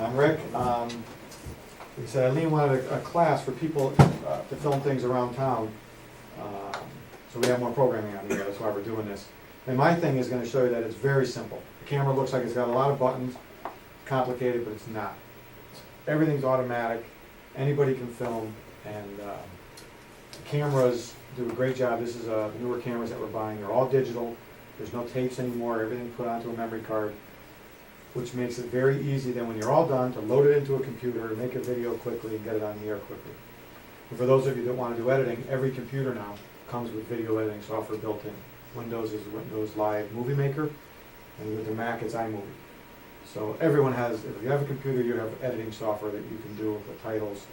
I'm Rick. Like I said, Eileen wanted a class for people to film things around town. So we have more programming on here, that's why we're doing this. And my thing is gonna show you that it's very simple. The camera looks like it's got a lot of buttons, complicated, but it's not. Everything's automatic, anybody can film, and the cameras do a great job. This is the newer cameras that we're buying, they're all digital. There's no tapes anymore, everything put onto a memory card, which makes it very easy then when you're all done to load it into a computer, make a video quickly, and get it on the air quickly. And for those of you that want to do editing, every computer now comes with video editing software built in. Windows is Windows Live Movie Maker, and with the Mac it's iMovie. So everyone has, if you have a computer, you have editing software that you can do with the titles.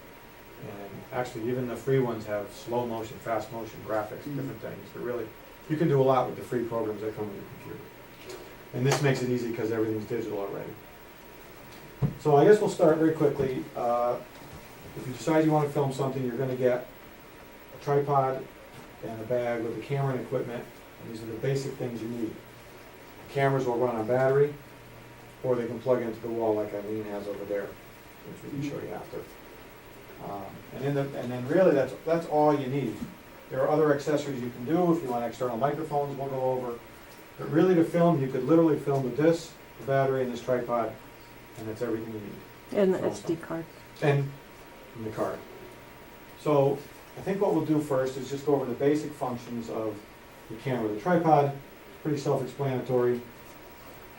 And actually even the free ones have slow motion, fast motion, graphics, different things. But really, you can do a lot with the free programs that come with your computer. And this makes it easy because everything's digital already. So I guess we'll start very quickly. If you decide you want to film something, you're going to get a tripod and a bag with the camera and equipment. And these are the basic things you need. The cameras will run on battery, or they can plug into the wall like Eileen has over there, which we can show you after. And then really that's all you need. There are other accessories you can do. If you want external microphones, we'll go over. But really to film, you could literally film with this, the battery, and this tripod, and that's everything you need. And the SD card. And the card. So I think what we'll do first is just go over the basic functions of the camera. The tripod, pretty self-explanatory.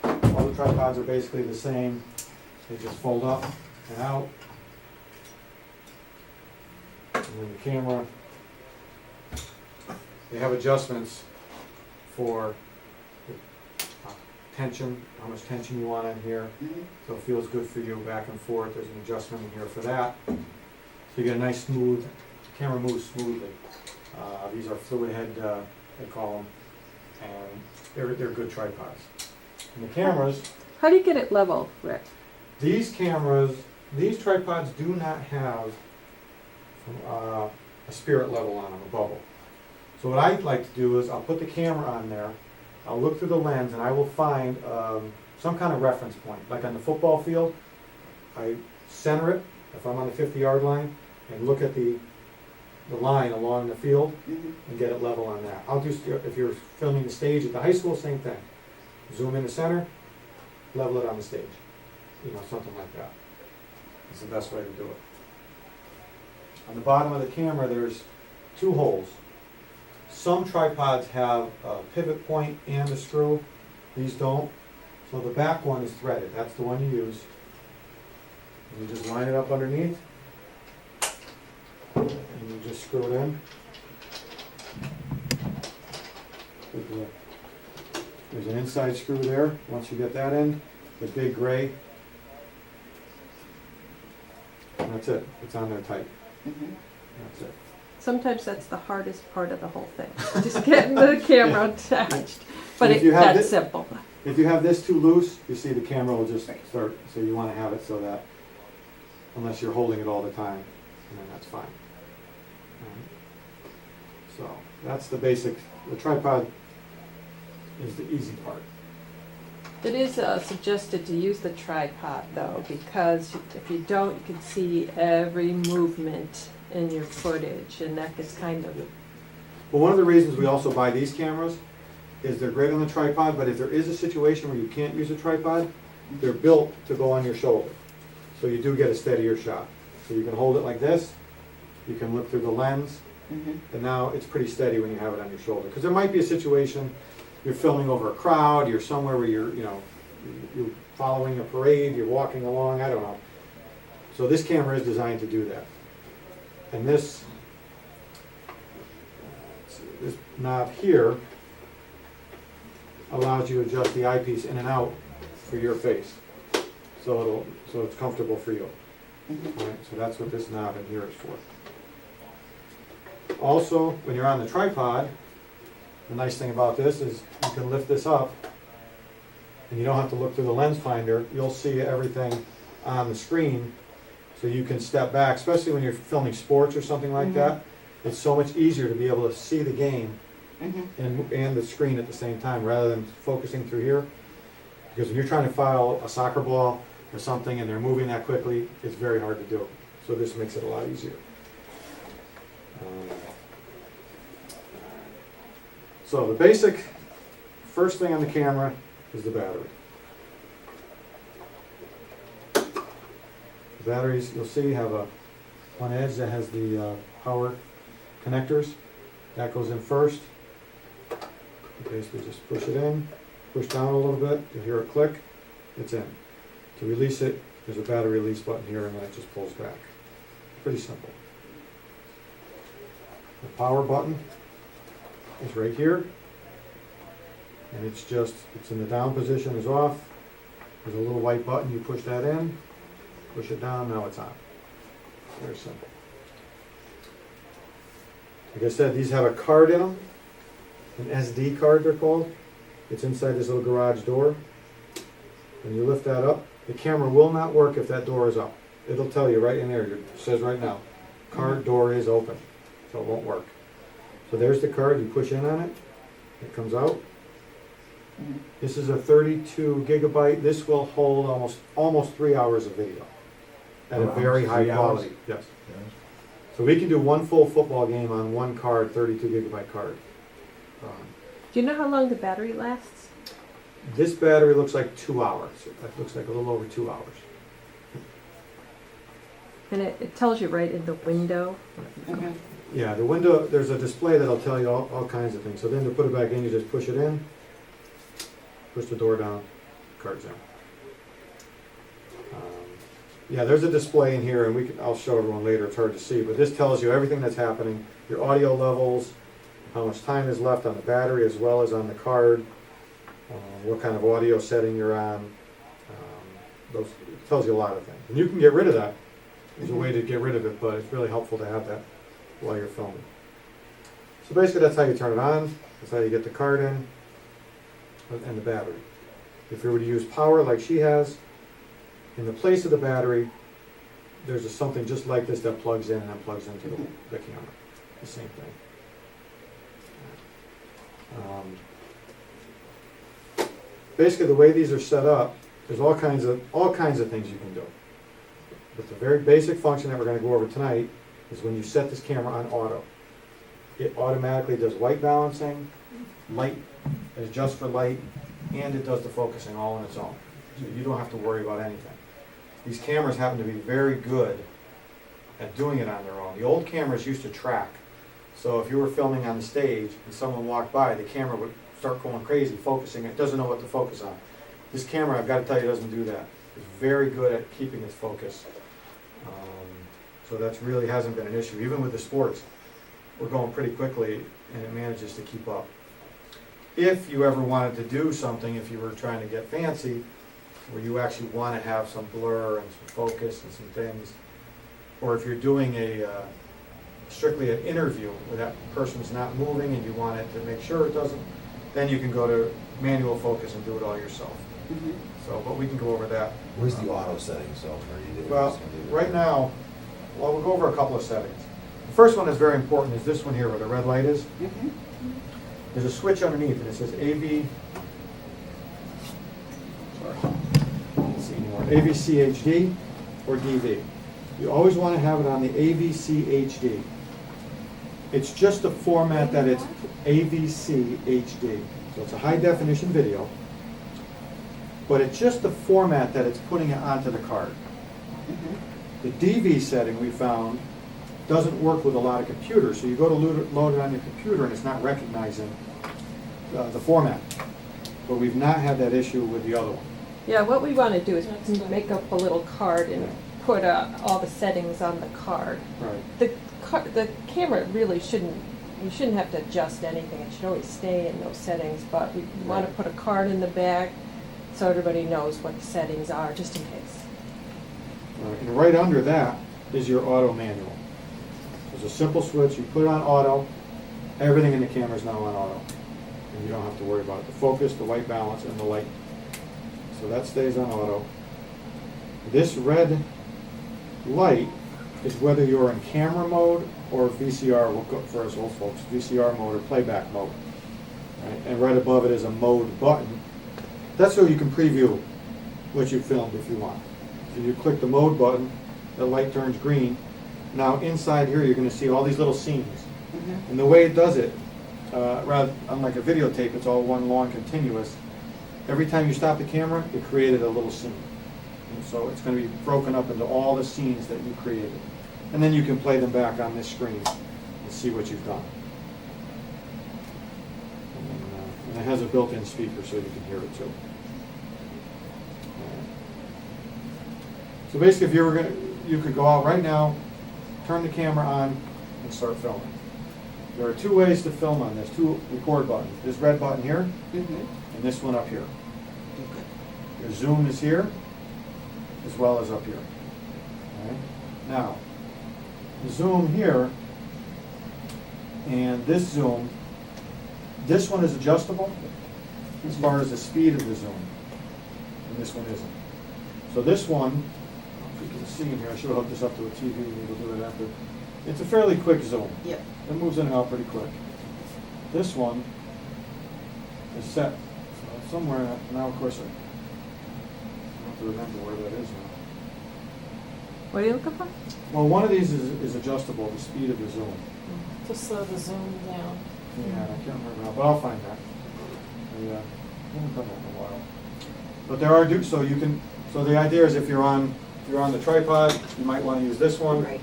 All the tripods are basically the same. They just fold up and out. And then the camera, they have adjustments for tension, how much tension you want in here. So it feels good for you back and forth. There's an adjustment in here for that. So you get a nice smooth, camera moves smoothly. These are fluid head, they call them, and they're good tripods. And the cameras, How do you get it level, Rick? these tripods do not have a spirit level on them, a bubble. So what I'd like to do is I'll put the camera on there, I'll look through the lens, and I will find some kind of reference point. Like on the football field, I center it, if I'm on the 50-yard line, and look at the line along the field and get it level on that. I'll do, if you're filming the stage at the high school, same thing. Zoom in the center, level it on the stage. You know, something like that. It's the best way to do it. On the bottom of the camera, there's two holes. Some tripods have a pivot point and a screw. These don't. So the back one is threaded. That's the one you use. And you just line it up underneath. And you just screw it in. There's an inside screw there. Once you get that in, the big gray. And that's it. It's on there tight. That's it. Sometimes that's the hardest part of the whole thing, just getting the camera attached. But if you have that's this- simple. If you have this too loose, you see the camera will just start, so you want to have it so that, unless you're holding it all the time, and then that's fine. So, that's the basic, the tripod is the easy part. It is suggested to use the tripod though, because if you don't, you can see every movement in your footage, and that gets kind of... Well, one of the reasons we also buy these cameras is they're great on the tripod, but if there is a situation where you can't use a tripod, they're built to go on your shoulder. So you do get a steadier shot. So you can hold it like this, you can look through the lens, and now it's pretty steady when you have it on your shoulder. Because there might be a situation, you're filming over a crowd, you're somewhere where you're following a parade, you're walking along, I don't know. So this camera is designed to do that. And this knob here allows you to adjust the eyepiece in and out for your face. So it's comfortable for you. Right, so that's what this knob in here is for. Also, when you're on the tripod, the nice thing about this is you can lift this up and you don't have to look through the lens finder. You'll see everything on the screen, so you can step back, especially when you're filming sports or something like that. It's so much easier to be able to see the game and the screen at the same time rather than focusing through here. Because when you're trying to file a soccer ball or something and they're moving that quickly, it's very hard to do. So this makes it a lot easier. So the basic first thing on the camera is the battery. The batteries, you'll see, have one edge that has the power connectors. That goes in first. You basically just push it in, push down a little bit, you'll hear it click, it's in. To release it, there's a battery release button here and then it just pulls back. Pretty simple. The power button is right here. And it's in the down position is off. There's a little white button, you push that in, push it down, now it's on. Very simple. Like I said, these have a card in them, an SD card they're called. It's inside this little garage door. When you lift that up, the camera will not work if that door is up. It'll tell you right in there, it says right now, card door is open, so it won't work. So there's the card, you push in on it, it comes out. This is a 32 gigabyte, this will hold almost 3 hours of video at a very high quality. Yes. So we can do one full football game on one card, 32 gigabyte card. Do you know how long the battery lasts? This battery looks like 2 hours. It looks like a little over 2 hours. And it tells you right in the window. Okay. Yeah, the window, there's a display that'll tell you all kinds of things. So then to put it back in, you just push it in, push the door down, card's in. Yeah, there's a display in here, and I'll show everyone later, it's hard to see, but this tells you everything that's happening, your audio levels, how much time is left on the battery as well as on the card, what kind of audio setting you're on. It tells you a lot of things. And you can get rid of that. There's a way to get rid of it, but it's really helpful to have that while you're filming. So basically that's how you turn it on, that's how you get the card in, and the battery. If you were to use power like she has, in the place of the battery, there's something just like this that plugs in and then plugs into the camera. The same thing. Basically, the way these are set up, there's all kinds of things you can do. But the very basic function that we're going to go over tonight is when you set this camera on auto. It automatically does white balancing, light, it adjusts for light, and it does the focusing all on its own. So you don't have to worry about anything. These cameras happen to be very good at doing it on their own. The old cameras used to track. So if you were filming on the stage and someone walked by, the camera would start going crazy, focusing. It doesn't know what to focus on. This camera, I've got to tell you, doesn't do that. It's very good at keeping its focus. So that's really hasn't been an issue. Even with the sports, we're going pretty quickly and it manages to keep up. If you ever wanted to do something, if you were trying to get fancy, where you actually want to have some blur and some focus and some things, or if you're doing strictly an interview where that person's not moving and you want it to make sure it doesn't, then you can go to manual focus and do it all yourself. Mm-hmm. So, but we can go over that. Where's the auto setting, so where do you do? Well, right now, we'll go over a couple of settings. The first one that's very important is this one here where the red light is. Mm-hmm. There's a switch underneath and it says AVCHD or DV. You always want to have it on the AVCHD. It's just the format that it's AVCHD. So it's a high definition video, but it's just the format that it's putting it onto the card. Mm-hmm. The DV setting we found doesn't work with a lot of computers, so you go to load it on your computer and it's not recognizing the format. But we've not had that issue with the other one. Yeah, what we want to do is make up a little card and put all the settings on the card. Right. The camera really you shouldn't have to adjust anything. It should always stay in those settings, but we want to put a card in the back so everybody knows what the settings are, just in case. And right under that is your auto manual. There's a simple switch, you put it on auto, everything in the camera is now on auto. And you don't have to worry about it. The focus, the white balance, and the light. So that stays on auto. This red light is whether you're in camera mode or VCR, we'll go for us old folks, VCR mode or playback mode. Right? And right above it is a mode button. That's so you can preview what you filmed if you want. If you click the mode button, the light turns green. Now inside here, you're gonna see all these little scenes. And the way it does it, rather, unlike a videotape, it's all one long continuous. Every time you stop the camera, it created a little scene. And so it's gonna be broken up into all the scenes that you created. And then you can play them back on this screen and see what you've done. And it has a built-in speaker so you can hear it too. So basically, if you were gonna, you could go out right now, turn the camera on, and start filming. There are two ways to film on this, two record buttons. This red button here, and this one up here. Your zoom is here, as well as up here. All right? Now, the zoom here, and this zoom, this one is adjustable as far as the speed of the zoom, and this one isn't. So this one, if you can see in here, I should have hooked this up to a TV, and we'll do it after. It's a fairly quick zoom. Yep. It moves in and out pretty quick. This one is set so somewhere, now of course I have to remember where that is now. What are you looking for? Well, one of these is adjustable, the speed of the zoom. To slow the zoom down. Yeah, I can't remember now, but I'll find that. I haven't done that in a while. But there are, so you can, so the idea is if you're on the tripod, you might want to use this one. Right.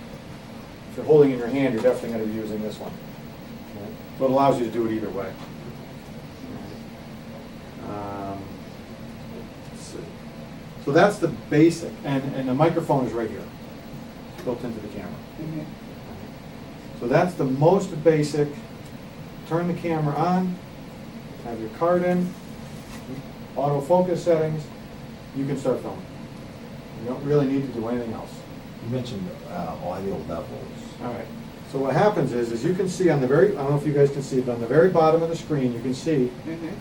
If you're holding in your hand, you're definitely going to be using this one. Okay? So it allows you to do it either way. Let's see. So that's the basic, and the microphone is right here, built into the camera. So that's the most basic. Turn the camera on, have your card in, autofocus settings, you can start filming. You don't really need to do anything else. You mentioned audio levels. All right. So what happens is you can see on the very, I don't know if you guys can see, but on the very bottom of the screen, you can see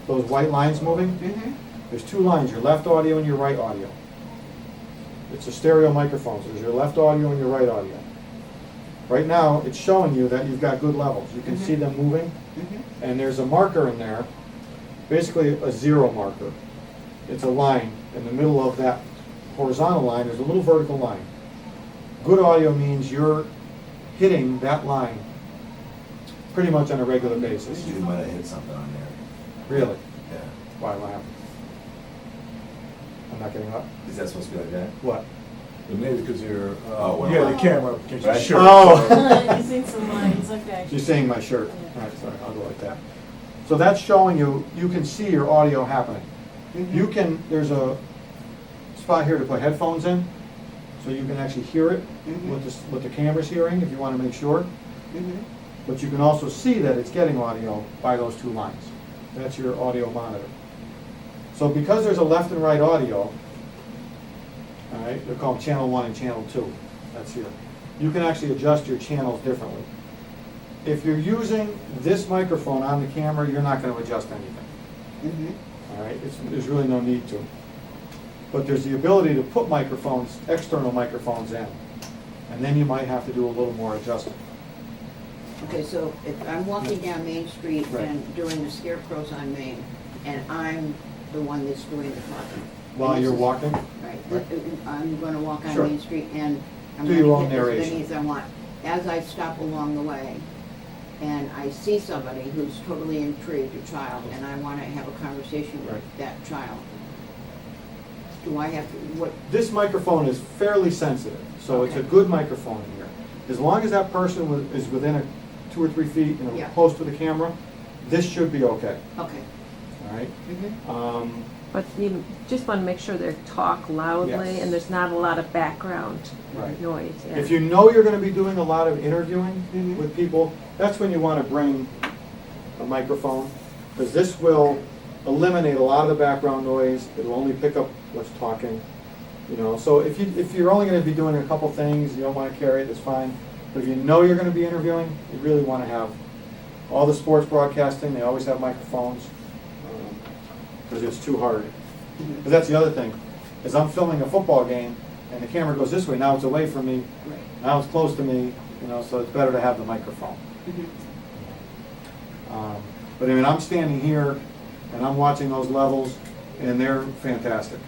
those white lines moving. There's two lines, your left audio and your right audio. It's a stereo microphone, so there's your left audio and your right audio. Right now, it's showing you that you've got good levels. You can see them moving, and there's a marker in there, basically a zero marker. It's a line in the middle of that horizontal line. There's a little vertical line. Good audio means you're hitting that line pretty much on a regular basis. You might have hit something on there. Really? Yeah. Why? What happened? I'm not getting up. Is that supposed to be like that? What? But maybe because you're, Oh, well. you have the camera against your Right. shirt. Oh! You've seen some lines, okay. You're seeing my shirt. All right, sorry, I'll go like that. So that's showing you, you can see your audio happening. You can, there's a spot here to put headphones in, so you can actually hear it, what the camera's hearing, if you want to make sure. But you can also see that it's getting audio by those two lines. That's your audio monitor. So because there's a left and right audio, all right, they're called channel 1 and channel 2. That's here. You can actually adjust your channels differently. If you're using this microphone on the camera, you're not going to adjust anything. All right, there's really no need to. But there's the ability to put microphones, external microphones in, and then you might have to do a little more adjustment. Okay, so if I'm walking down Main Street Right. and doing the scarecrows on Main, and I'm the one that's doing the talking. While and you're this is- walking, Right, I'm gonna walk on Sure. Main Street and I'm Do your gonna own hit as narration. many as I want. As I stop along the way, and I see somebody who's totally intrigued, a child, and I wanna have a conversation with Right. that child. Do I have to, what, this microphone is fairly sensitive, so it's a Okay. good microphone in here. As long as that person is within 2 or 3 feet, Yeah. close to the camera, this should be okay, okay. all right? But you just want to make sure they talk loudly Yes. and there's not a lot of background Right. noise. Yeah. If you know you're gonna be doing a lot of interviewing Mhm. with people, that's when you wanna bring a microphone, because this will eliminate a lot of the background noise, it'll only pick up what's talking, so if you're only gonna be doing a couple things, you don't wanna carry it, that's fine. But if you know you're gonna be interviewing, you really wanna have, all the sports broadcasting, they always have microphones, because it's too hard. Because that's the other thing, is I'm filming a football game, and the camera goes this way, now it's away from me, Right. now it's close to me, so it's better to have the microphone. But I mean, I'm standing here, and I'm watching those levels, and they're fantastic.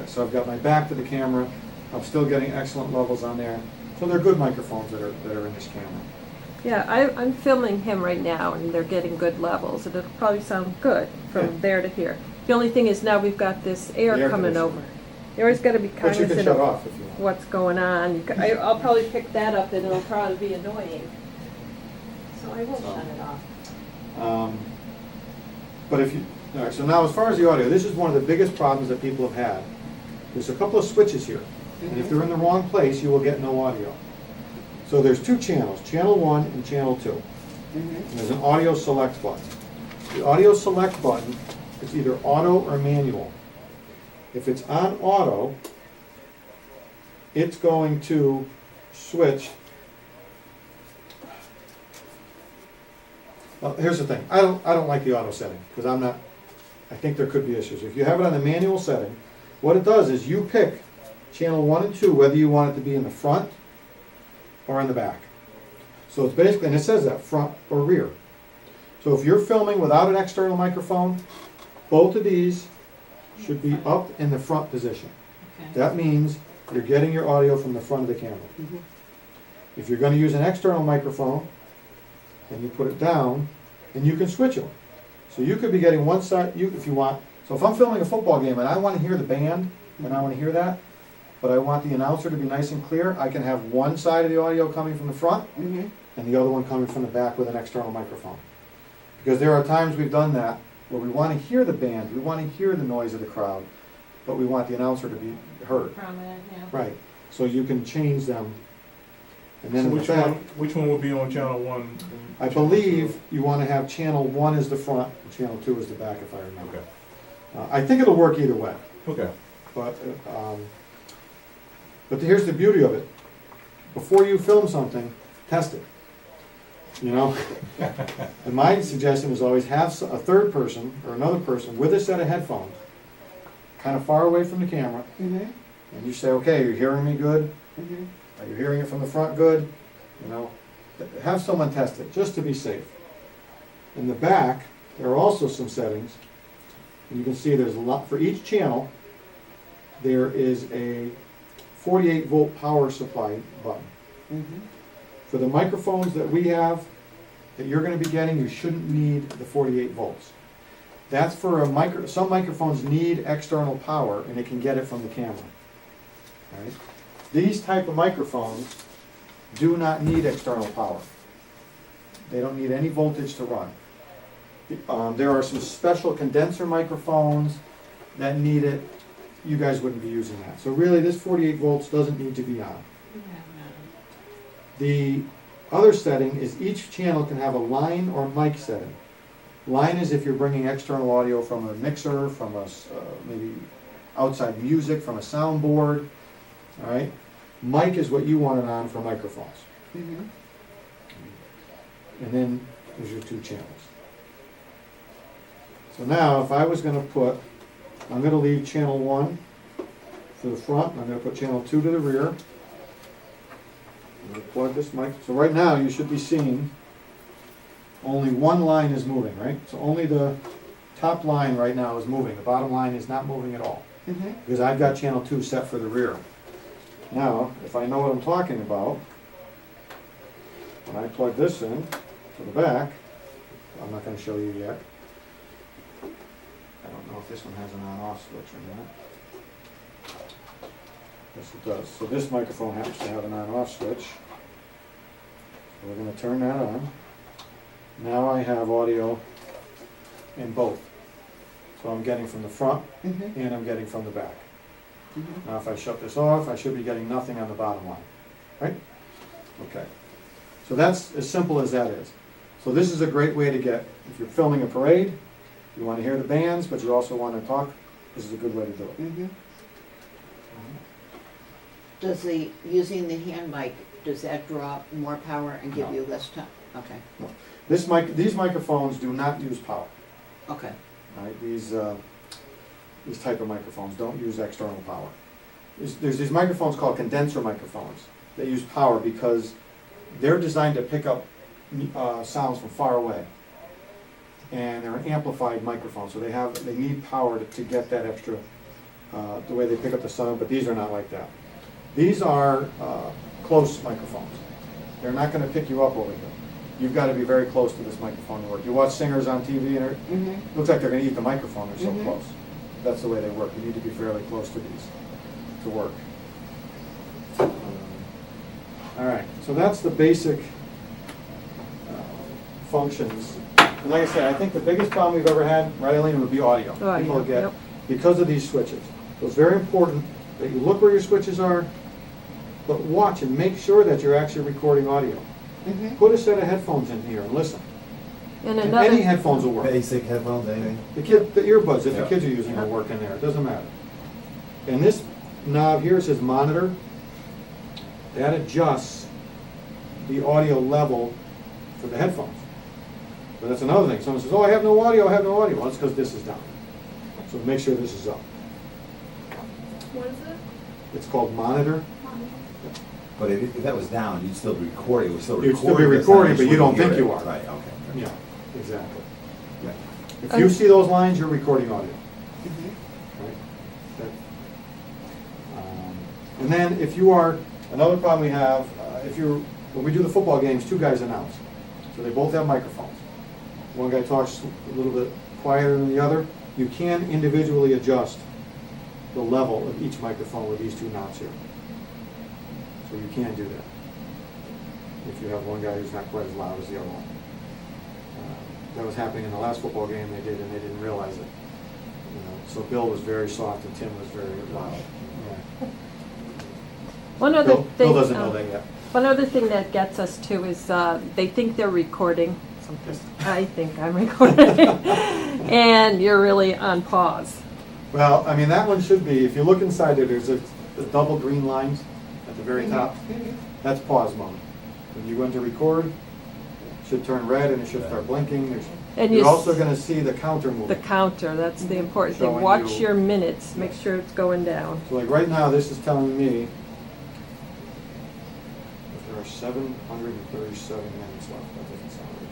So I've got my back to the camera, I'm still getting excellent levels on there. So they're good microphones that are in this camera. Yeah, I'm filming him right now, and they're getting good levels, and it'll probably sound good Yeah. from there to here. The only thing is now we've got this The air air coming conditioner. over. You always gotta be But you can cognizant shut of off if you want. what's going on. I'll probably pick that up, and it'll probably be annoying. So I will shut it off. But if you, all right, so now as far as the audio, this is one of the biggest problems that people have had. There's a couple of switches here, and if they're in the wrong place, you will get no audio. So there's two channels, channel 1 and channel 2. And there's an audio select button. The audio select button is either auto or manual. If it's on auto, it's going to switch. Well, here's the thing, I don't like the auto setting, because I think there could be issues. If you have it on the manual setting, what it does is you pick channel 1 and 2, whether you want it to be in the front or in the back. So it's basically, and it says that, front or rear. So if you're filming without an external microphone, both of these should be up in the front position. Okay. That means you're getting your audio from the front of the camera. If you're gonna use an external microphone, then you put it down, and you can switch them. So you could be getting one side, if you want, so if I'm filming a football game and I wanna hear the band, and I wanna hear that, but I want the announcer to be nice and clear, I can have one side of the audio coming from the front, and the other one coming from the back with an external microphone. Because there are times we've done that, where we wanna hear the band, we wanna hear the noise of the crowd, but we want the announcer to be heard. Prominent, yeah. Right, so you can change them. And So then in the back, which one would be on channel 1? and I channel believe you wanna have channel 1 is the front, and channel 2 is the back, if I 2? remember. Okay, I think it'll work either way, okay. but here's the beauty of it. Before you film something, test it. You know? And my suggestion is always have a third person or another person with a set of headphones, kind of far away from the camera, and you say, okay, you're hearing me good? Are you hearing it from the front good? You know, have someone test it, just to be safe. In the back, there are also some settings. And you can see there's a lot, for each channel, there is a 48 volt power supply button. For the microphones that we have, that you're gonna be getting, you shouldn't need the 48 volts. That's for some microphones need external power, and it can get it from the camera. All right? These type of microphones do not need external power. They don't need any voltage to run. There are some special condenser microphones that need it. You guys wouldn't be using that. So really, this 48 volts doesn't need to be on. The other setting is each channel can have a line or mic setting. Line is if you're bringing external audio from a mixer, from a maybe outside music, from a soundboard. All right. Mic is what you want it on for microphones. And then there's your two channels. So now, if I was going to put, I'm going to leave channel 1 for the front, and I'm going to put channel 2 to the rear. I'm going to plug this mic. So right now, you should be seeing only one line is moving, right? So only the top line right now is moving. The bottom line is not moving at all. Because I've got channel 2 set for the rear. Now, if I know what I'm talking about, when I plug this in to the back, I'm not going to show you yet. I don't know if this one has an on-off switch or not. Yes, it does. So this microphone happens to have an on-off switch. So we're going to turn that on. Now I have audio in both. So I'm getting from the front and I'm getting from the back. Now if I shut this off, I should be getting nothing on the bottom line, right? Okay. So that's as simple as that is. So this is a great way to get, if you're filming a parade, you want to hear the bands, but you also want to talk, this is a good way to do it. Does using the hand mic, does that draw more power and give No. you less time? Okay, These microphones do not use power, okay. right? These type of microphones don't use external power. There's these microphones called condenser microphones that use power because they're designed to pick up sounds from far away. And they're an amplified microphone, so they need power to get that extra, the way they pick up the sound, but these are not like that. These are close microphones. They're not gonna pick you up over here. You've gotta be very close to this microphone to work. You watch singers on TV and it Mhm. looks like they're gonna eat the microphone, they're so Mhm. close. That's the way they work. You need to be fairly close to these to work. All right, so that's the basic functions. And like I said, I think the biggest problem we've ever had, right, Eileen, would be audio. Audio, People get, yep. because of these switches. So it's very important that you look where your switches are, but watch and make sure that you're actually recording audio. Mhm. Put a set of headphones in here and listen. And And another. any headphones will work. Basic headphones, anything? The earbuds that the Yeah. kids are using will work in there, it doesn't matter. And this knob here says monitor. That adjusts the audio level for the headphones. But that's another thing. Someone says, oh, I have no audio, I have no audio. Well, that's because this is down. So make sure this is up. What is it? It's called monitor. But if that was down, you'd still be recording, it would still You'd record. still be this, recording, just but you don't wouldn't think hear you it. are. Right, okay. Yeah, exactly. Yeah. If you see those lines, you're recording audio. Mhm. Right? And then if you are, another problem we have, when we do the football games, two guys announce. So they both have microphones. One guy talks a little bit quieter than the other. You can individually adjust the level of each microphone with these two knobs here. So you can do that. If you have one guy who's not quite as loud as the other one. That was happening in the last football game they did, and they didn't realize it. So Bill was very soft and Tim was very loud. Yeah. One other Bill thing. doesn't know that yet. One other thing that gets us too is they think they're recording. Sometimes I think I'm recording, and you're really on pause. Well, I mean, that one should be, if you look inside there, there's the double green lines at the very top. Mhm. That's pause mode. When you go into record, it should turn red and it should start blinking. And You're you also s- going to see the counter The moving. counter, that's the important thing. Showing Watch you- your minutes, make sure it's going down. So like right now, this is telling me that there are 737 minutes left. That doesn't sound right.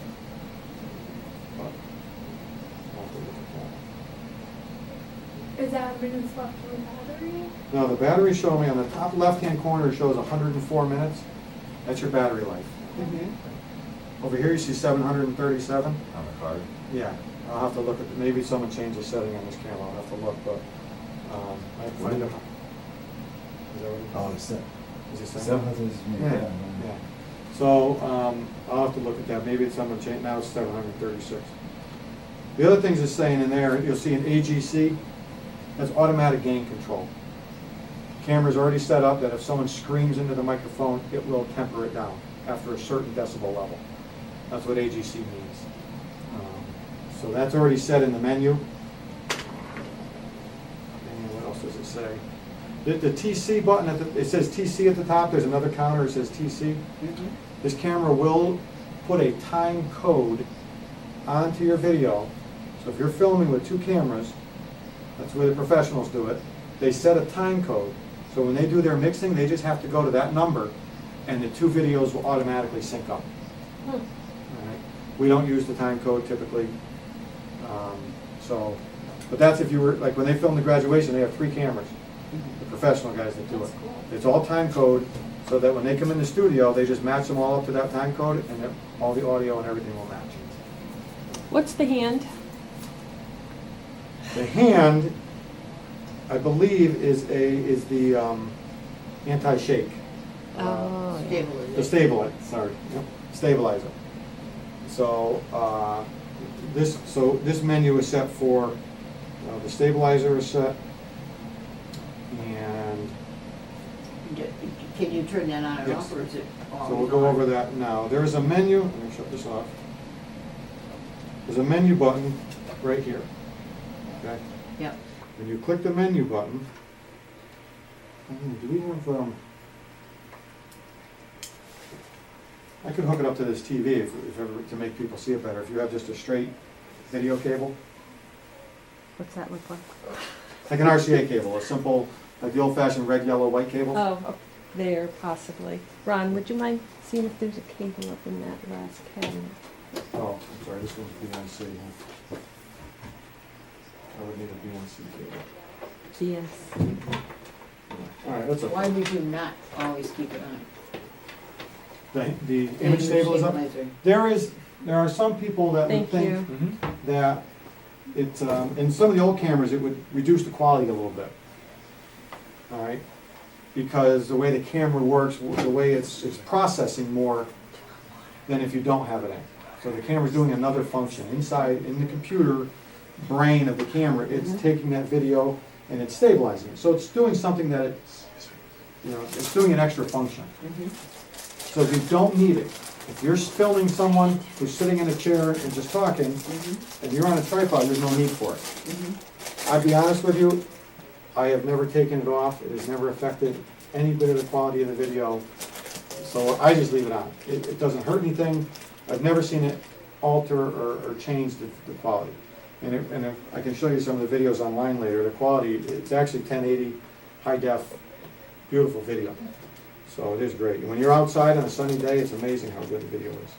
But I'll have to look at that. Is that minutes left on the battery? No, the battery showing me on the top left-hand corner shows 104 minutes. That's your battery life. Mhm. Over here you see 737. On the card. Yeah, I'll have to look at, maybe someone changed the setting on this camera, I'll have to look, but I can find out. Is that what Oh, it's is it saying? 700 Yeah, yeah. So I'll have to look at that, maybe someone changed, now it's 736. The other things it's saying in there, you'll see an AGC, that's automatic gain control. Camera's already set up that if someone screams into the microphone, it will temper it down after a certain decibel level. That's what AGC means. So that's already set in the menu. And what else does it say? The TC button, it says TC at the top, there's another counter, it says TC. Mhm. This camera will put a time code onto your video. So if you're filming with two cameras, that's the way the professionals do it, they set a time code. So when they do their mixing, they just have to go to that number and the two videos will automatically sync up. Hmm. All right. We don't use the time code typically. But that's if you were, like when they film the graduation, they have 3 cameras, the professional guys that do it. That's cool. It's all time code, so that when they come in the studio, they just match them all up to that time code, and then all the audio and everything will match. What's the hand? The hand, I believe, is the anti-shake. Oh, yeah. The stabilizer, sorry, yep, stabilizer. So, this menu is set for, the stabilizer is set, and, Can you turn that on and Yes. off, or is it always so we'll go on? over that now. There is a menu, let me shut this off. There's a menu button right here, okay? Yep. When you click the menu button, do we have, I could hook it up to this TV if ever, to make people see it better. If you have just a straight video cable, What's that look like? like an RCA cable, a simple, like the old-fashioned red, yellow, white cable. Oh, up there possibly. Ron, would you mind seeing if there's a cable up in that last cabinet? Oh, I'm sorry, this one's BNC. I would need a BNC cable. Yes. Yeah. All right, that's Why okay. would you not always keep it on? The image stabilizer. There are some people that would Thank think you. that it, in some of the old cameras, it would reduce the quality a little bit. All right? Because the way the camera works, the way it's processing more than if you don't have it in. So the camera's doing another function. Inside, in the computer brain of the camera, it's taking that video and it's stabilizing it. So it's doing something that it's, it's doing an extra function. So if you don't need it, if you're filming someone who's sitting in a chair and just talking, and you're on a tripod, there's no need for it. I'll be honest with you, I have never taken it off. It has never affected any bit of the quality of the video. So I just leave it on. It doesn't hurt anything. I've never seen it alter or change the quality. And if I can show you some of the videos online later, the quality, it's actually 1080 high def, beautiful video. So it is great. When you're outside on a sunny day, it's amazing how good the video is.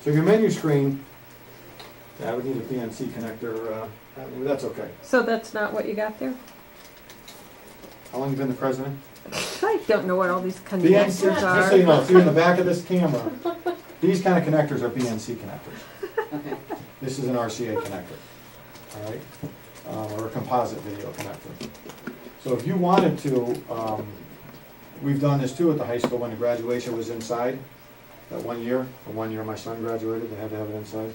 So your menu screen, I would need a PNC connector, that's okay. So that's not what you got there? How long you been the president? I don't know what all these BNC, connectors just so you are. know, see in the back of this camera, these kind of connectors are BNC connectors. Okay. This is an RCA connector, all right? Or a composite video connector. So if you wanted to, we've done this too at the high school when the graduation was inside. That 1 year, the 1 year my son graduated, they had to have it inside.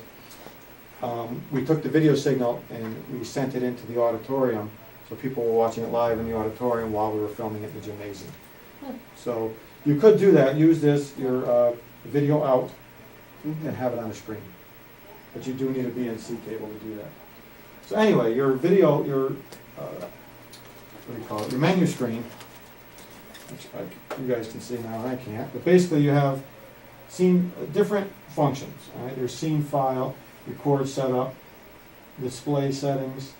We took the video signal and we sent it into the auditorium, so people were watching it live in the auditorium while we were filming it in the gymnasium. So you could do that, use this, your video out, and have it on the screen. But you do need a BNC cable to do that. So anyway, your video, your, what do you call it, your menu screen, which you guys can see now, I can't, but basically you have scene, different functions, all right? There's scene file, record setup, display settings,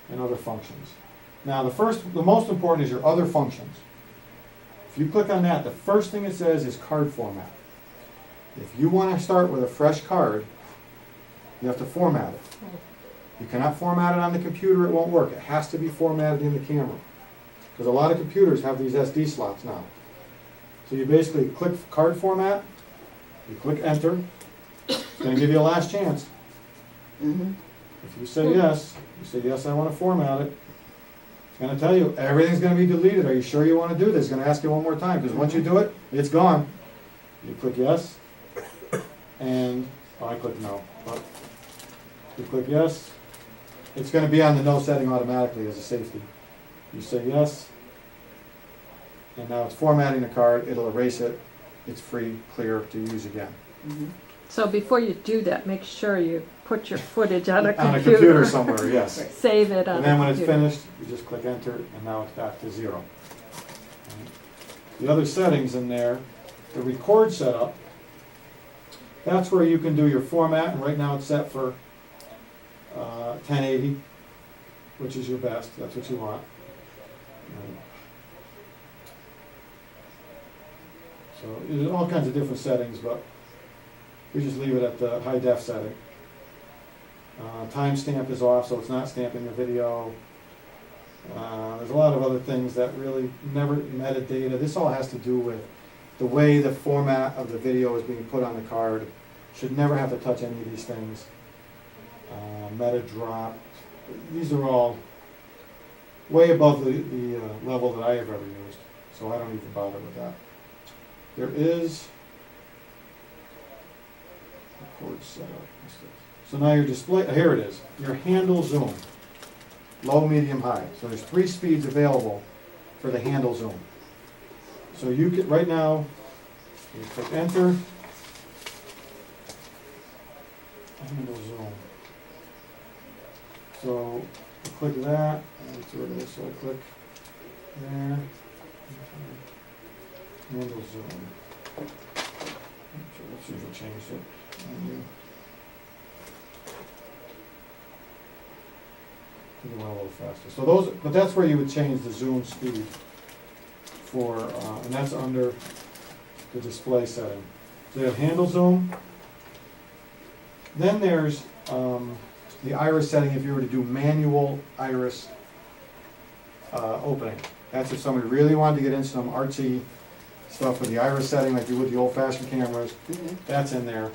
and other functions. Now the most important is your other functions. If you click on that, the first thing it says is card format. If you want to start with a fresh card, you have to format it. You cannot format it on the computer, it won't work. It has to be formatted in the camera. Because a lot of computers have these SD slots now. So you basically click card format, you click enter, it's going to give you a last chance. If you say yes, I want to format it, it's going to tell you everything's going to be deleted. Are you sure you want to do this? It's going to ask you one more time, because once you do it, it's gone. You click yes, and I click no. But you click yes, it's going to be on the no setting automatically as a safety. You say yes, and now it's formatting the card, it'll erase it, it's free, clear to use again. So before you do that, make sure you put your footage on a computer. On a computer somewhere, yes. Save it on a computer. And then when it's finished, you just click enter, and now it's back to 0. The other settings in there, the record setup, that's where you can do your format, and right now it's set for 1080, which is your best, that's what you want. So there's all kinds of different settings, but we just leave it at the high def setting. Timestamp is off, so it's not stamping the video. There's a lot of other things that really never, metadata. This all has to do with the way the format of the video is being put on the card. Should never have to touch any of these things. Meta drop. These are all way above the level that I have ever used, so I don't even bother with that. There is record setup. So now your display, here it is, your handle zoom, low, medium, high. So there's 3 speeds available for the handle zoom. So you can, right now, you click enter, handle zoom. So I click that, and it's where it is, so I click there, handle zoom. Let's see if it changed it. It went a little faster. So those, but that's where you would change the zoom speed for, and that's under the display setting. So you have handle zoom. Then there's the iris setting if you were to do manual iris opening. That's if somebody really wanted to get into some artsy stuff with the iris setting like you would the old-fashioned cameras. Mhm. That's in there.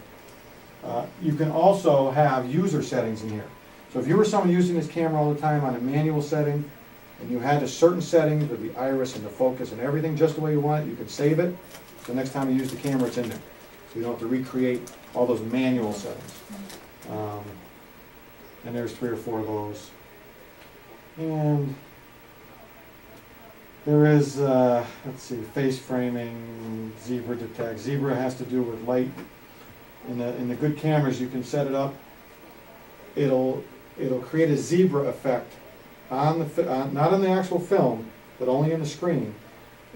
You can also have user settings in here. So if you were someone using this camera all the time on a manual setting, and you had a certain settings with the iris and the focus and everything just the way you want it, you could save it. So next time you use the camera, it's in there. So you don't have to recreate all those manual settings. And there's 3 or 4 of those. And there is, let's see, face framing, zebra detect. Zebra has to do with light. In the good cameras, you can set it up. It'll create a zebra effect on not on the actual film, but only in the screen.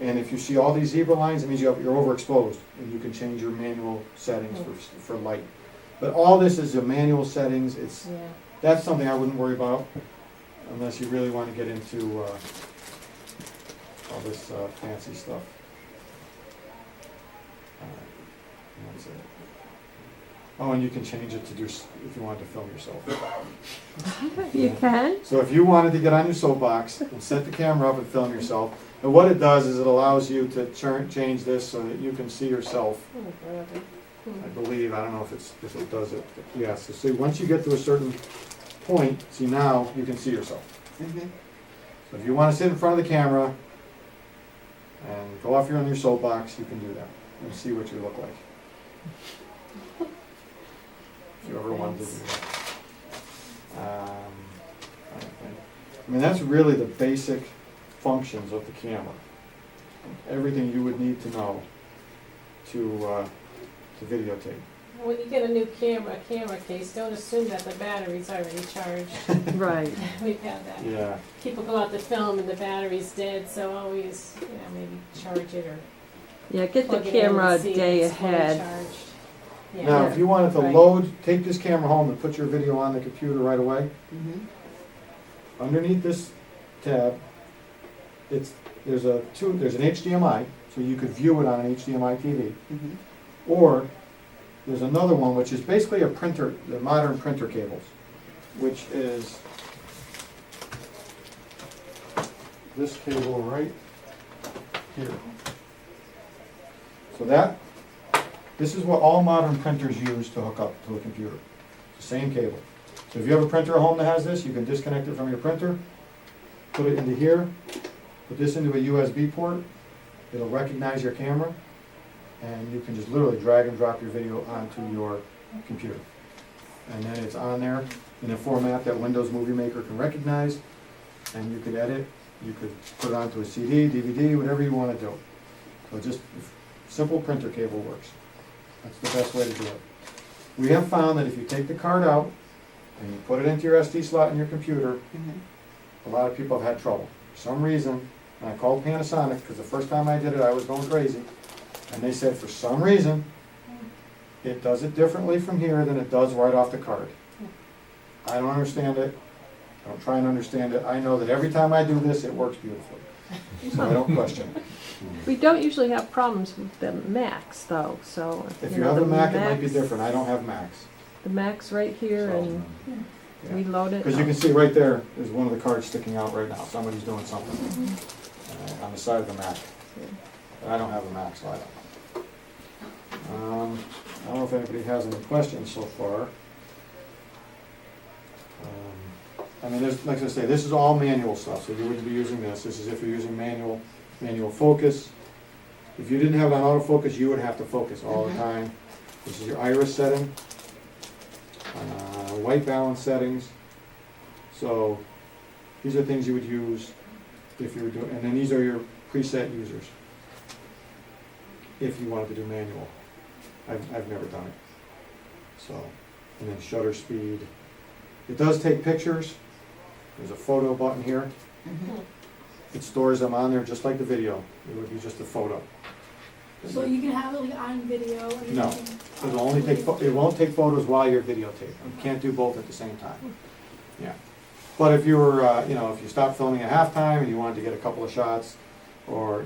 And if you see all these zebra lines, it means you're overexposed, and you can change your manual settings for light. But all this is the manual settings. Yeah. That's something I wouldn't worry about unless you really want to get into all this fancy stuff. That's it. Oh, and you can change it to do if you want to film yourself. You can? So if you wanted to get on your soapbox and set the camera up and film yourself, and what it does is it allows you to change this so that you can see yourself. I believe, I don't know if it does it, but yeah, so see, once you get to a certain point, see now, you can see yourself. Mhm. So if you want to sit in front of the camera and go off on your soapbox, you can do that and see what you look like. If you ever wanted to do that. I mean, that's really the basic functions of the camera. Everything you would need to know to videotape. When you get a new camera case, don't assume that the battery's already charged. Right. We've had that. Yeah. People go out to film and the battery's dead, so always, maybe charge it or Yeah, get the plug it in camera a and see if day it's fully ahead. charged. Yeah. Now, if you wanted to Right. take this camera home and put your video on the computer right away, Mhm. underneath this tab, there's an HDMI, so you could view it on an HDMI TV. Mhm. Or there's another one, which is basically a printer, the modern printer cables, which is this cable right here. So this is what all modern printers use to hook up to a computer. It's the same cable. So if you have a printer at home that has this, you can disconnect it from your printer, put it into here, put this into a USB port, it'll recognize your camera, and you can just literally drag and drop your video onto your computer. And then it's on there in a format that Windows Movie Maker can recognize, and you could edit, you could put it onto a CD, DVD, whatever you want to do. So just simple printer cable works. That's the best way to do it. We have found that if you take the card out and you put it into your SD slot in your computer, Mhm. a lot of people have had trouble. For some reason, and I called Panasonic, because the first time I did it, I was going crazy. And they said, for some reason, it does it differently from here than it does right off the card. I don't understand it. I don't try and understand it. I know that every time I do this, it works beautifully. So I don't question it. We don't usually have problems with the Macs though, so. If you know, have a the Mac, it might be Macs- different. I don't have Macs. The Mac's right here So, and yeah. reload it. Because you can see right there, there's one of the cards sticking out right now. Somebody's doing something on the side of the Mac. But I don't have a Mac, so I don't know. I don't know if anybody has any questions so far. I mean, like I say, this is all manual stuff, so you wouldn't be using this. This is if you're using manual focus. If you didn't have it on autofocus, you would have to focus all the time. This is your iris setting, white balance settings. So these are things you would use if you were doing, and then these are your preset users if you wanted to do manual. I've never done it. So, and then shutter speed. It does take pictures. There's a photo button here. Mhm. It stores them on there just like the video. It would be just a photo. So you can have it like on video and No. It'll only take, it won't take photos while you're videotaping. You can't do both at the same time. Yeah. But if you were, if you stopped filming at halftime and you wanted to get a couple of shots, or,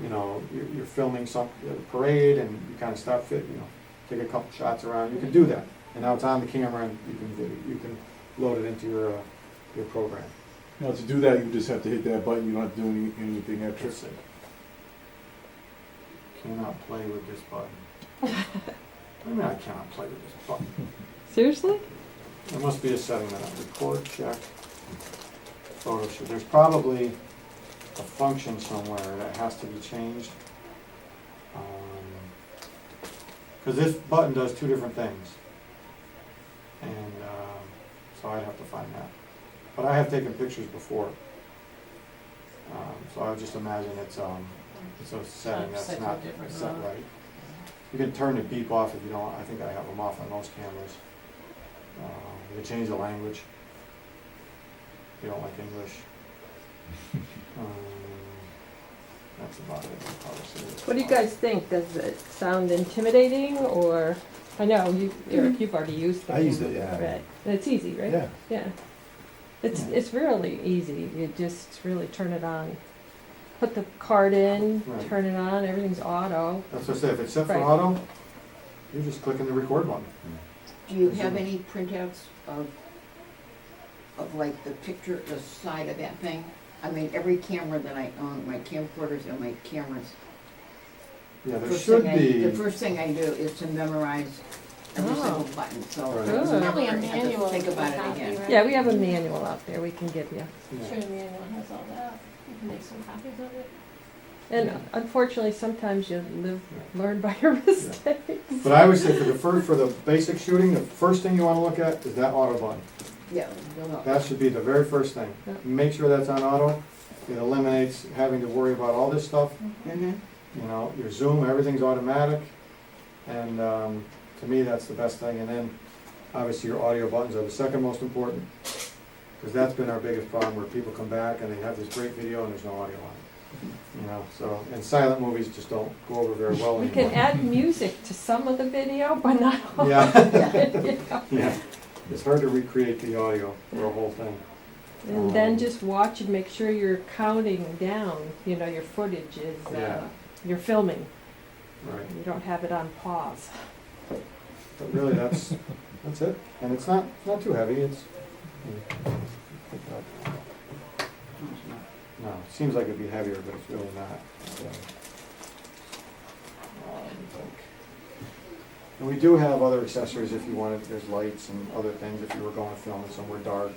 you're filming some parade and you kind of stop take a couple shots around, you can do that. And now it's on the camera and you can load it into your program. Now, to do that, you just have to hit that button, you don't have to do anything extra. Let's see. Cannot play with this button. What do you mean I cannot play with this button? Seriously? There must be a setting that I record, check, photo shoot. There's probably a function somewhere that has to be changed. Because this button does two different things. And so I'd have to find that. But I have taken pictures before. So I would just imagine it's a setting that's Set to a not different set mode. right. You can turn the beep off if you don't. I think I have them off on most cameras. You can change the language. If you don't like English. That's about it. I'll probably say it's What do you fine. guys think? Does it sound intimidating, or, I know, you, Eric, you've already used the I used camera, it, yeah. right? And it's easy, right? Yeah. Yeah. It's really easy. You just really turn it on. Put the card in, Right. turn it on, everything's auto. That's what I say. If it's set for Right. auto, you're just clicking the record button. Do you have any printouts of like the picture, the side of that thing? I mean, every camera that I own, my camcorders and my cameras, Yeah, there first should thing be. the first thing I do is to memorize every Oh. single button, so Right. I Good. never Probably a have to manual. think about it copy, again. right? Yeah, we have a manual out there we can give you. Yeah. Sure, the manual has all that. You can make some copies of it. And unfortunately, sometimes you learn by your mistakes. But I always say for the basic shooting, the first thing you want to look at is that auto button. Yeah, no, no. That should be the very first thing. Yeah. Make sure that's on auto. It eliminates having to worry about all this stuff. Mhm. You know, your zoom, everything's automatic. And to me, that's the best thing. And then, obviously, your audio buttons are the second most important. Because that's been our biggest problem, where people come back and they have this great video and there's no audio on it. You know, so, and silent movies just don't go over very well We anymore. can add music to some of the video, but not all Yeah, of it, you know. yeah. It's hard to recreate the audio for a whole thing. And then just watch and make sure you're counting down, you know, your footage is, Yeah. you're filming. Right. You don't have it on pause. But really, that's it. And it's not too heavy. It's no, it seems like it'd be heavier, but it's really not. And we do have other accessories if you wanted. There's lights and other things if you were going to film it somewhere dark.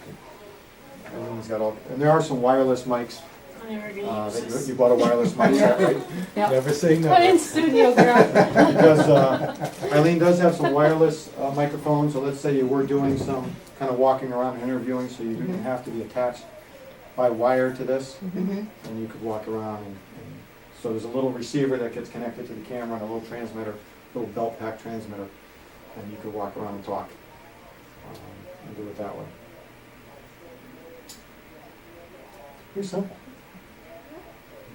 Everything's got all. And there are some wireless mics. I never gonna use That this. you bought a wireless mic set, right? Yep. Never say Put never. in studio, girl. Because Eileen does have some wireless microphones, so let's say you were doing some kind of walking around and interviewing, so you didn't have to be attached by wire to this, Mhm. and you could walk around and so there's a little receiver that gets connected to the camera and a little transmitter, little belt pack transmitter, and you could walk around and talk and do it that way. Pretty simple.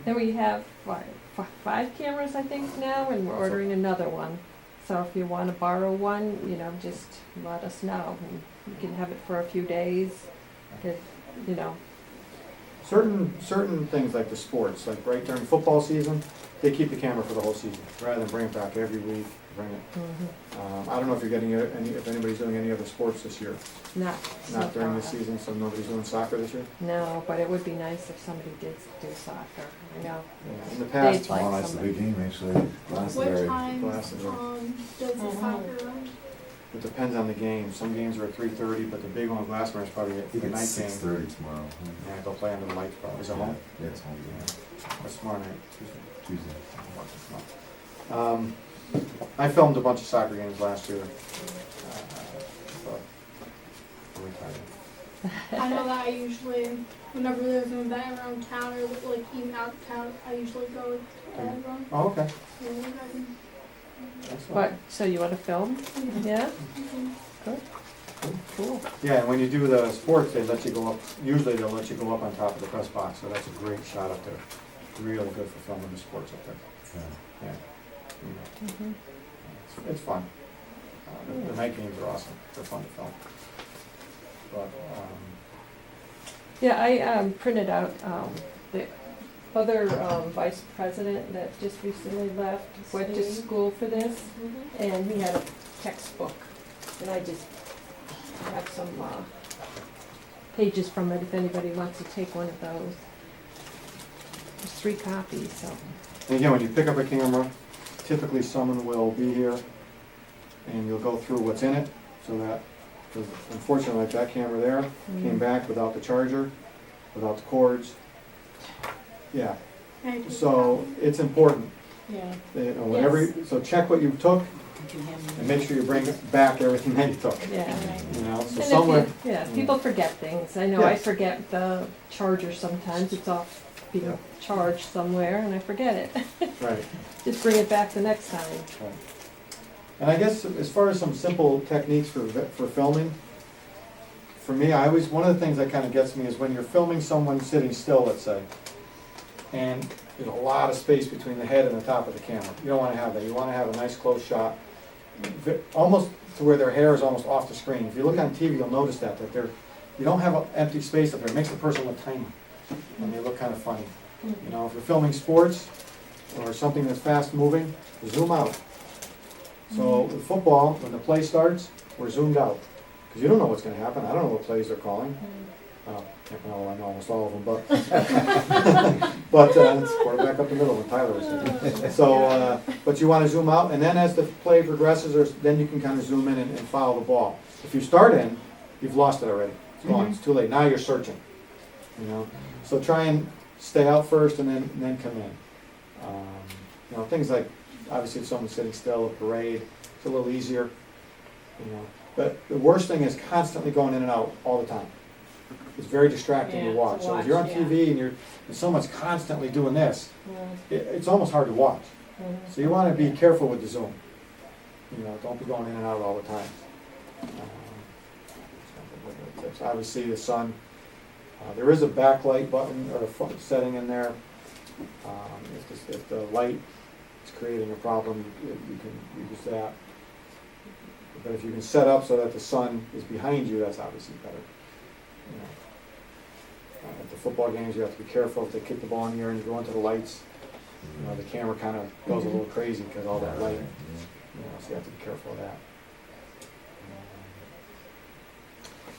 Then we have, what, 5 cameras, I think, now, and we're ordering another one. So if you want to borrow one, you know, just let us know. And you can have it for a few days, if, you know. Certain things like the sports, like right during football season, they keep the camera for the whole season, rather than bring it back every week, bring it. I don't know if you're getting if anybody's doing any other sports this year. Not Not during the far. season, so nobody's doing soccer this year? No, but it would be nice if somebody did do soccer, I know. Yeah, in the They'd past, like Tomorrow night's the big game, actually. What time Glasses are- does the soccer run? it depends on the game. Some games are at 3:30, but the big one with Glassmere is probably I at think the it's night game. 6:30 tomorrow. Yeah, they'll play under the lights probably. Is it home? Yeah, it's home game. That's tomorrow night, Tuesday. Tuesday. I filmed a bunch of soccer games last year. But I'm retired. I know that I usually, whenever there's an event around town or like even out of town, I usually go to everyone. Oh, okay. Yeah, Excellent. What, so you want to film? Yeah? Good. Cool. Yeah, and when you do the sports, they let you go up, usually they'll let you go up on top of the press box, so that's a great shot up there. Really good for filming the sports up there. Yeah. Yeah. You know, Mhm. it's fun. The night games are awesome. They're fun to film. But, Yeah, I printed out the other vice president that just recently left, went to Steve. school for this, Mhm. and he had a textbook, and I just have some pages from it if anybody wants to take one of those. There's 3 copies, so. And again, when you pick up a camera, typically someone will be here and you'll go through what's in it, so that, because unfortunately, like that camera there, came back without the charger, without the cords. Yeah, so it's important. Yeah. You know, whenever, so check what you took and make sure you bring back everything that you took, Yeah. you know, so And if somewhere. yeah, people forget things. I know I Yes. forget the charger sometimes. It's off being Yeah. charged somewhere and I forget it. Right. Just bring it back the next time. Right. And I guess as far as some simple techniques for filming, for me, one of the things that kind of gets me is when you're filming someone sitting still, let's say, and there's a lot of space between the head and the top of the camera. You don't want to have that. You want to have a nice close shot, almost to where their hair is almost off the screen. If you look on TV, you'll notice that you don't have an empty space up there. It makes the person look tiny, and they look kind of funny. You know, if you're filming sports or something that's fast moving, zoom out. So with football, when the play starts, we're zoomed out, because you don't know what's going to happen. I don't know what plays they're calling. I know almost all of them, but it's quarterback up the middle when Tyler was there. So, but you want to zoom out, and then as the play progresses, then you can kind of zoom in and follow the ball. If you start in, you've lost it already. It's gone. It's too late. Now you're searching. You know, so try and stay out first, and then come in. You know, things like, obviously if someone's sitting still, a parade, it's a little easier. You know, but the worst thing is constantly going in and out all the time. It's very distracting Yeah, to watch. So if you're on yeah. TV and someone's constantly doing this, Yeah. it's almost hard to watch. Mhm. So you want to be careful with the zoom. You know, don't be going in and out all the time. Tips. Obviously the sun. There is a backlight button or a setting in there. If the light is creating a problem, you can use that. But if you can set up so that the sun is behind you, that's obviously better. You know, at the football games, you have to be careful if they kick the ball in the air and you go into the lights. You know, the camera kind of goes a little crazy because all that light. You know, so you have to be careful of that.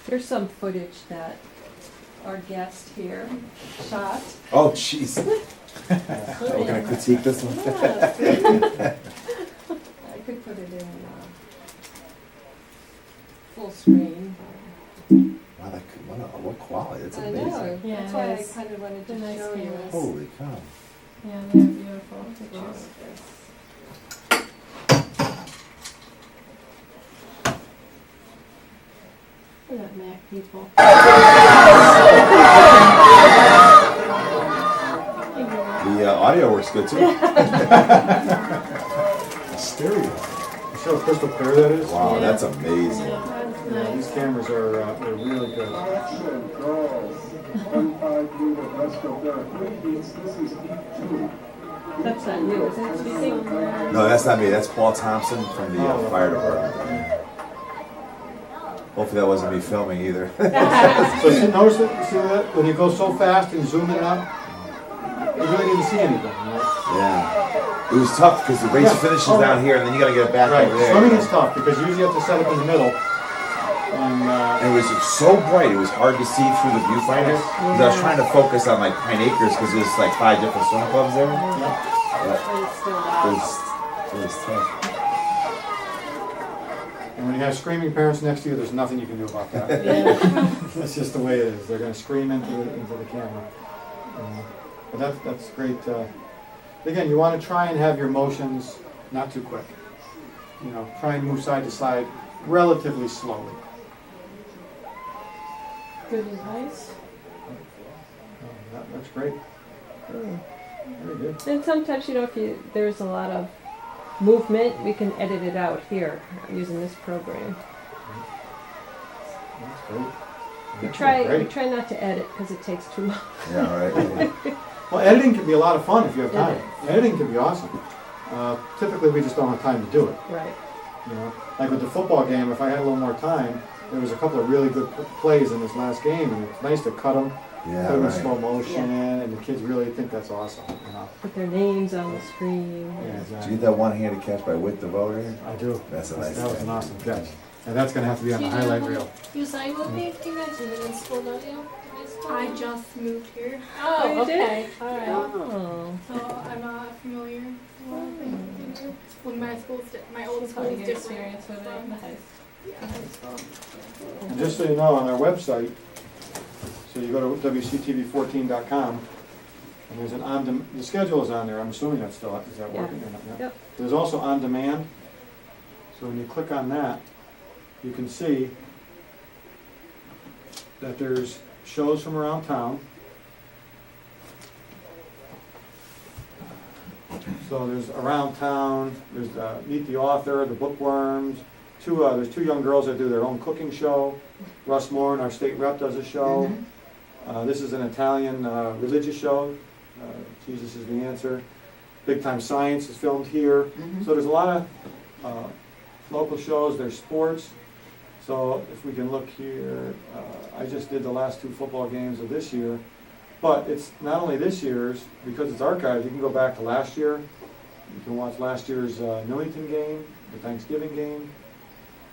There's some footage that our guest here shot. Oh, jeez. We're gonna critique this one? Yeah. I could put it in full screen. Wow, what quality, that's I amazing. know, Yeah, that's why I it is. kind of wanted to They're nice show you. cameras. Holy cow. Yeah, they're beautiful pictures. Look at that Mac people. The audio works good too. Stereo. You see how crystal clear that is? Wow, that's amazing. Yeah, that's Yeah, these nice. cameras are they're really good. That's not you, is it speaking? No, that's not me, that's Paul Thompson from the fire department. Hopefully that wasn't me filming either. So notice it, see that? When you go so fast and zoom in and out, you really didn't see anything. You know? Yeah. It was tough because the race finishes down here and then you gotta get it back Right, over there. swimming is tough because usually you have to set up in the middle. And And it was so bright, it was hard to see through the viewfinder. Because I was trying to focus on like Pine Acres because there's like 5 different swim clubs there. But It's still it was tough. when you have screaming parents next to you, there's nothing you can do about that. Yeah. That's just the way it is. They're going to scream into the camera. But that's great. Again, you want to try and have your motions not too quick. You know, try and move side to side relatively slowly. Good advice. That's great. Very good. And sometimes, you know, there's a lot of movement, we can edit it out here using this program. That's great. We That's try great. not to edit because it takes too long. Yeah, right. Well, editing can be a lot of fun if you have It time. is. Editing can be awesome. Typically, we just don't have time to do it. Right. You know, like with the football game, if I had a little more time, there was a couple of really good plays in this last game, and it's nice to cut them, Yeah, put them in right. slow motion, and the kids really think that's awesome. You know? Put their names on the screen. Yeah, Did exactly. you get that one-handed catch by Whit the voter? I do. That's a nice That was catch. an awesome catch. And that's gonna have to be on the highlight reel. You say you will be, you mentioned it in school, don't you? High school? I just moved here, Oh, you did? okay, alright. Oh. so I'm not familiar with a lot of things here. When my school's my old It's school hard is to get different. experience with it in the high school. And just so you know, on our website, so you go to WCTV14.com, and there's the schedule is on there, I'm assuming that's still, is that Yeah. working or not? Yeah. Yep. There's also on demand, so when you click on that, you can see that there's shows from around town. So there's around town, there's Meet the Author, the Bookworms, there's two young girls that do their own cooking show. Russ Moore, our state rep, does a show. This is an Italian religious show, Jesus is the Answer. Big Time Science is filmed here. So there's a lot of local shows, there's sports. So if we can look here, I just did the last 2 football games of this year. But it's not only this year's, because it's archived, you can go back to last year. You can watch last year's Newington game, the Thanksgiving game.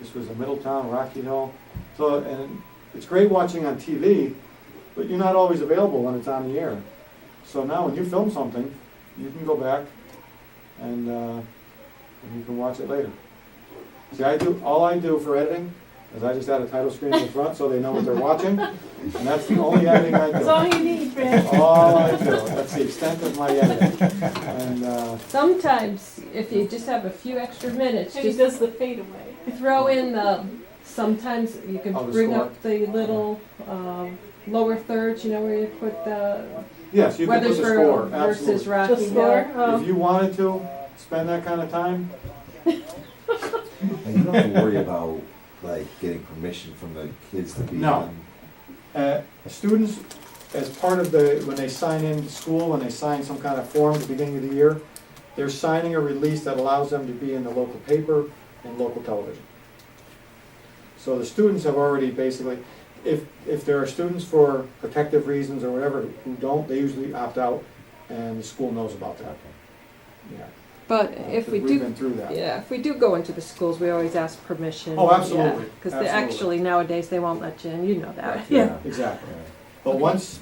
This was a Middletown, Rocky Hill. So, and it's great watching on TV, but you're not always available when it's on the air. So now when you film something, you can go back and you can watch it later. See, all I do for editing is I just add a title screen in the front so they know what they're watching, and that's the only editing I do. That's all you need, Fran. All I do. That's the extent of my editing. And Sometimes, if you just have a few extra minutes, And he just does the fade away. throw in sometimes you can Oh, the bring score. up the little lower thirds, you know, where you put the yes, you can put the score. Weathersburg versus Absolutely. Rocky The score? Hill. Oh. If you wanted to spend that kind of time, And you don't have to worry about like getting permission from the kids to be No. on. students, as part of when they sign in to school, when they sign some kind of form at the beginning of the year, they're signing a release that allows them to be in the local paper and local television. So the students have already basically, if there are students for protective reasons or whatever who don't, they usually opt out, and the school knows about that. Yeah. But if we We've do, been through that. yeah, if we do go into the schools, we always ask permission. Oh, absolutely. Because Absolutely. actually nowadays they won't let you in, you know that. Yeah. Exactly. But once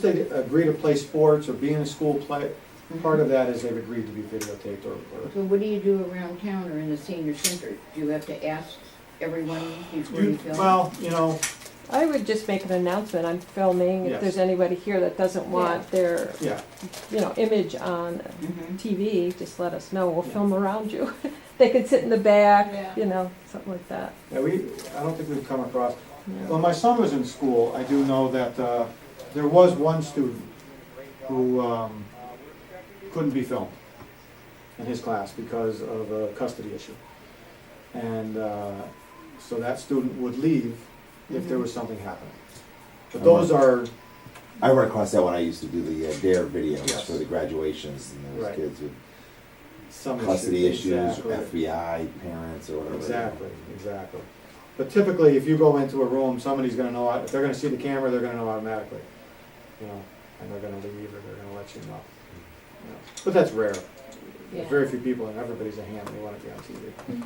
they agree to play sports or be in a school play, part of that is they've agreed to be videotaped or So what do you do around town or in the senior center? Do you have to ask everyone before you film? well, you know, I would just make an announcement, I'm filming, if Yes. there's anybody here that doesn't want their, yeah. image on Mhm. TV, just let us know, we'll Yeah. film around you. They could sit in the back, Yeah. something like that. Yeah, I don't think we've come across. Yeah. When my son was in school, I do know that there was one student who couldn't be filmed in his class because of a custody issue. And so that student would leave if there was something happening. But those are, I run across that when I used to do the DARE videos Yes. for the graduations, and there was Right. kids with some custody issues, exactly. FBI parents, or whatever. Exactly. But typically, if you go into a room, somebody's gonna know, if they're gonna see the camera, they're gonna know automatically. You know, and they're gonna leave or they're gonna let you know. You know. But that's rare. Yeah. Very few people, and everybody's a ham, they wanna be on TV.